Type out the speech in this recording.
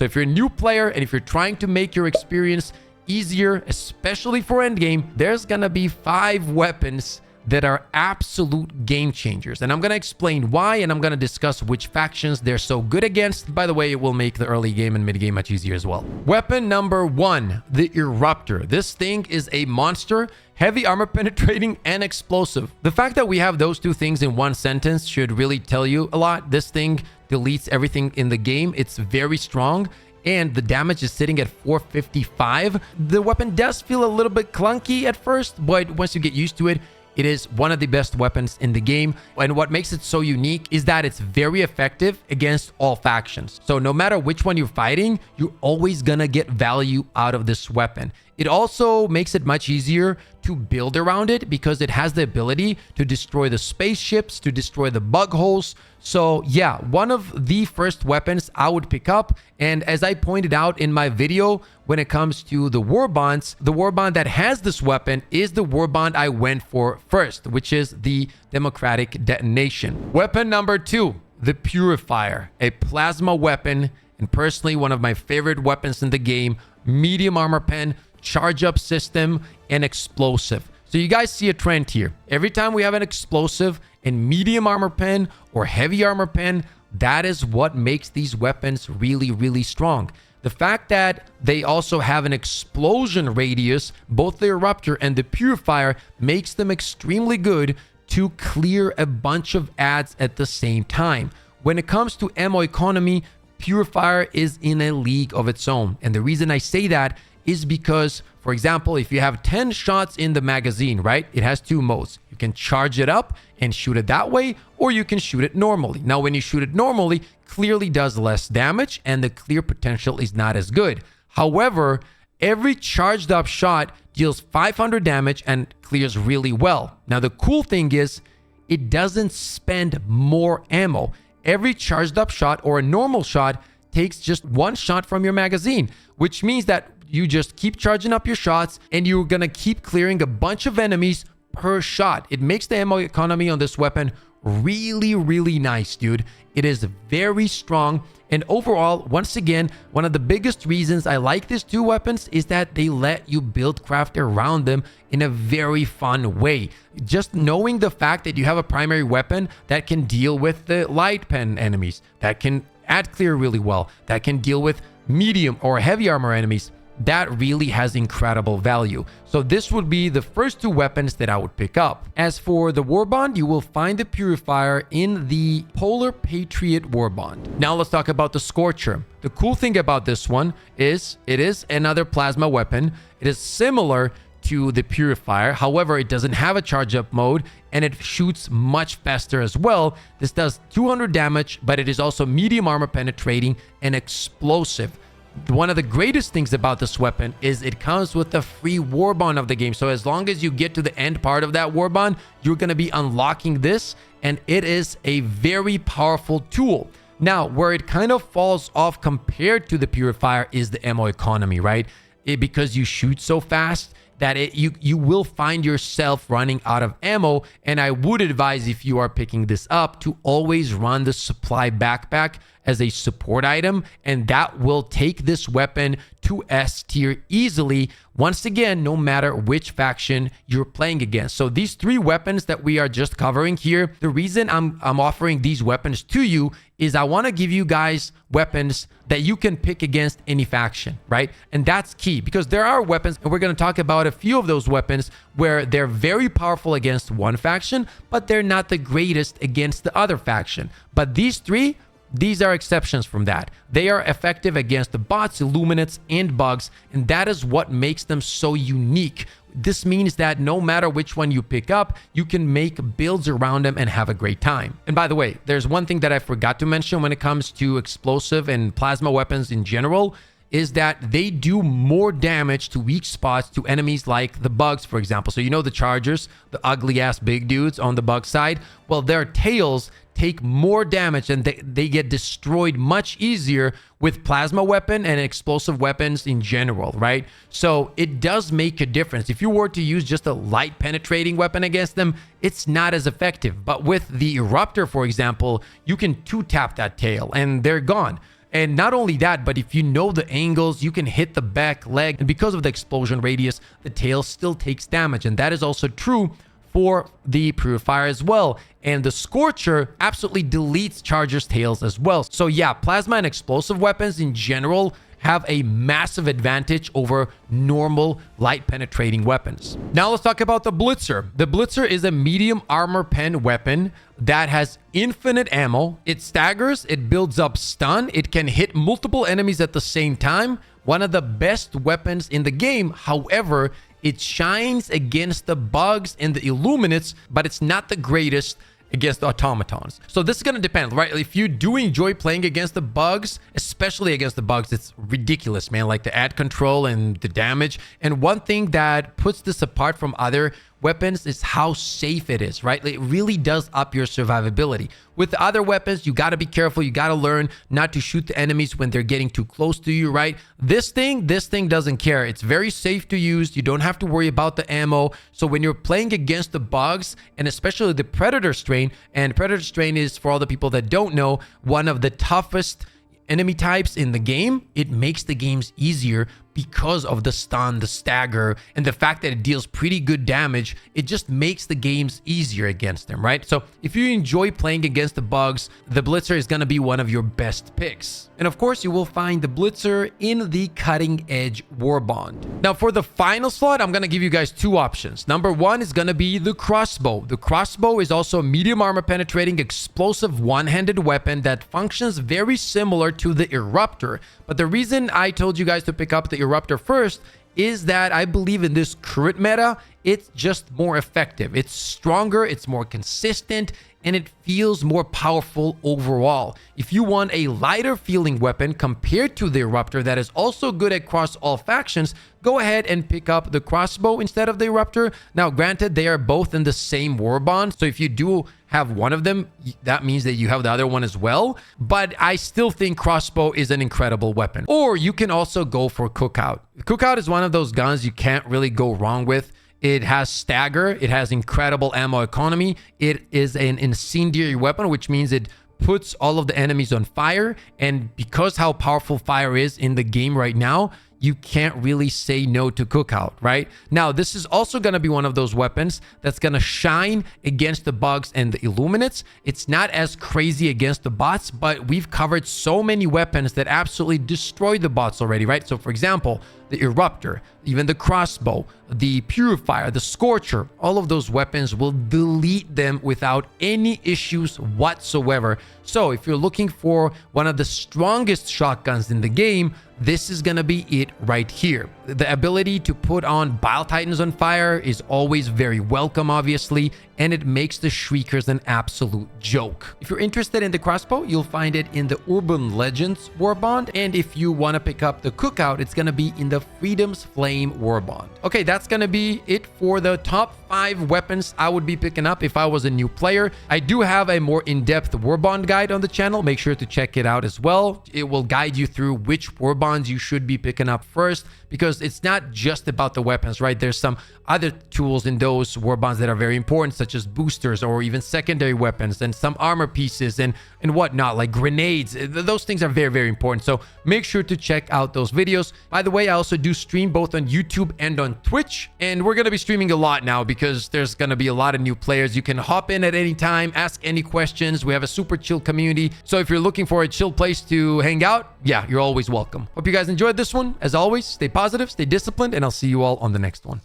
So if you're a new player and if you're trying to make your experience easier, especially for endgame, there's gonna be 5 weapons that are absolute game changers. And I'm going to explain why, and I'm going to discuss which factions they're so good against. By the way, it will make the early game and mid game much easier as well. Weapon number 1, the Erupter. This thing is a monster, heavy armor penetrating and explosive. The fact that we have those 2 things in one sentence should really tell you a lot. This thing deletes everything in the game. It's very strong, and the damage is sitting at 455. The weapon does feel a little bit clunky at first, but once you get used to it, it is one of the best weapons in the game. And what makes it so unique is that it's very effective against all factions. So no matter which one you're fighting, you're always gonna get value out of this weapon. It also makes it much easier to build around it because it has the ability to destroy the spaceships, to destroy the bug holes. So yeah, one of the first weapons I would pick up. And as I pointed out in my video, when it comes to the war bonds, the war bond that has this weapon is the war bond I went for first, which is the democratic detonation. Weapon number 2, the Purifier, a plasma weapon, and personally one of my favorite weapons in the game. Medium armor pen, charge up system, and explosive. So you guys see a trend here. Every time we have an explosive and medium armor pen or heavy armor pen, that is what makes these weapons really, really strong. The fact that they also have an explosion radius, both the Erupter and the Purifier, makes them extremely good to clear a bunch of ads at the same time. When it comes to ammo economy, Purifier is in a league of its own. And the reason I say that is because, for example, if you have 10 shots in the magazine, right? It has 2 modes. You can charge it up and shoot it that way, or you can shoot it normally. Now, when you shoot it normally, clearly does less damage and the clear potential is not as good. However, every charged up shot deals 500 damage and clears really well. Now, the cool thing is it doesn't spend more ammo. Every charged up shot or a normal shot takes just 1 shot from your magazine, which means that you just keep charging up your shots and you're gonna keep clearing a bunch of enemies per shot. It makes the ammo economy on this weapon really, really nice, dude. It is very strong. And overall, once again, one of the biggest reasons I like these 2 weapons is that they let you build craft around them in a very fun way. Just knowing the fact that you have a primary weapon that can deal with the light pen enemies, that can add clear really well, that can deal with medium or heavy armor enemies, that really has incredible value. So this would be the first 2 weapons that I would pick up. As for the Warbond, you will find the Purifier in the Polar Patriot Warbond. Now let's talk about the Scorcher. The cool thing about this one is it is another plasma weapon. It is similar to the Purifier. However, it doesn't have a charge up mode and it shoots much faster as well. This does 200 damage, but it is also medium armor penetrating and explosive. One of the greatest things about this weapon is it comes with the free warbond of the game. So as long as you get to the end part of that warbond, you're going to be unlocking this, and it is a very powerful tool. Now, where it kind of falls off compared to the Purifier is the ammo economy, right? Because you shoot so fast that you will find yourself running out of ammo. And I would advise, if you are picking this up, to always run the supply backpack as a support item, and that will take this weapon to S tier easily, once again, no matter which faction you're playing against. So these 3 weapons that we are just covering here, the reason I'm offering these weapons to you is I want to give you guys weapons that you can pick against any faction, right? And that's key, because there are weapons, and we're going to talk about a few of those weapons where they're very powerful against one faction, but they're not the greatest against the other faction. But these 3, these are exceptions from that. They are effective against the bots, illuminates, and bugs, and that is what makes them so unique. This means that no matter which one you pick up, you can make builds around them and have a great time. And by the way, there's one thing that I forgot to mention when it comes to explosive and plasma weapons in general, is that they do more damage to weak spots to enemies like the bugs, for example. So you know the chargers, the ugly ass big dudes on the bug side? Well, their tails take more damage and they get destroyed much easier with plasma weapon and explosive weapons in general, right? So it does make a difference. If you were to use just a light penetrating weapon against them, it's not as effective. But with the Erupter, for example, you can 2-tap that tail and they're gone. And not only that, but if you know the angles, you can hit the back leg. And because of the explosion radius, the tail still takes damage. And that is also true for the Purifier as well. And the Scorcher absolutely deletes chargers' tails as well. So yeah, plasma and explosive weapons in general have a massive advantage over normal light penetrating weapons. Now let's talk about the Blitzer. The Blitzer is a medium armor pen weapon that has infinite ammo. It staggers, it builds up stun, it can hit multiple enemies at the same time. One of the best weapons in the game. However, it shines against the bugs and the illuminates, but it's not the greatest against the automatons. So this is going to depend, right? If you do enjoy playing against the bugs, especially against the bugs, it's ridiculous, man. Like the ad control and the damage. And one thing that puts this apart from other weapons is how safe it is, right? It really does up your survivability. With the other weapons, you got to be careful. You got to learn not to shoot the enemies when they're getting too close to you, right? This thing doesn't care. It's very safe to use. You don't have to worry about the ammo. So when you're playing against the bugs, and especially the Predator strain, and Predator strain is, for all the people that don't know, one of the toughest enemy types in the game, it makes the games easier because of the stun, the stagger, and the fact that it deals pretty good damage. It just makes the games easier against them, right? So if you enjoy playing against the bugs, the Blitzer is going to be one of your best picks. And of course, you will find the Blitzer in the cutting edge warbond. Now for the final slot, I'm going to give you guys two options. Number one is going to be the crossbow. The crossbow is also a medium armor penetrating explosive one-handed weapon that functions very similar to the Erupter. But the reason I told you guys to pick up the Erupter first is that I believe in this current meta, it's just more effective. It's stronger, it's more consistent, and it feels more powerful overall. If you want a lighter feeling weapon compared to the Erupter that is also good across all factions, go ahead and pick up the crossbow instead of the Erupter. Now, granted, they are both in the same warbond, so if you do have one of them, that means that you have the other one as well. But I still think crossbow is an incredible weapon. Or you can also go for Cookout. Cookout is one of those guns you can't really go wrong with. It has stagger. It has incredible ammo economy. It is an incendiary weapon, which means it puts all of the enemies on fire. And because how powerful fire is in the game right now, you can't really say no to Cookout, right? Now, this is also going to be one of those weapons that's going to shine against the bugs and the illuminates. It's not as crazy against the bots, but we've covered so many weapons that absolutely destroy the bots already, right? So, for example, the Erupter, even the crossbow, the Purifier, the Scorcher, all of those weapons will delete them without any issues whatsoever. So if you're looking for one of the strongest shotguns in the game, this is going to be it right here. The ability to put on Bile Titans on fire is always very welcome, obviously, and it makes the Shriekers an absolute joke. If you're interested in the crossbow, you'll find it in the Urban Legends warbond, and if you want to pick up the Cookout, it's going to be in the Freedom's Flame warbond. Okay, that's going to be it for the top 5 weapons I would be picking up if I was a new player. I do have a more in-depth warbond guide on the channel. Make sure to check it out as well. It will guide you through which warbonds you should be picking up first, because it's not just about the weapons, right? There's some other tools in those warbonds that are very important, such as boosters or even secondary weapons and some armor pieces and whatnot, like grenades. Those things are very, very important. So make sure to check out those videos. By the way, I also do stream both on YouTube and on Twitch, and we're going to be streaming a lot now because there's going to be a lot of new players. You can hop in at any time, ask any questions. We have a super chill community. So if you're looking for a chill place to hang out, yeah, you're always welcome. Hope you guys enjoyed this one. As always, stay positive, stay disciplined, and I'll see you all on the next one.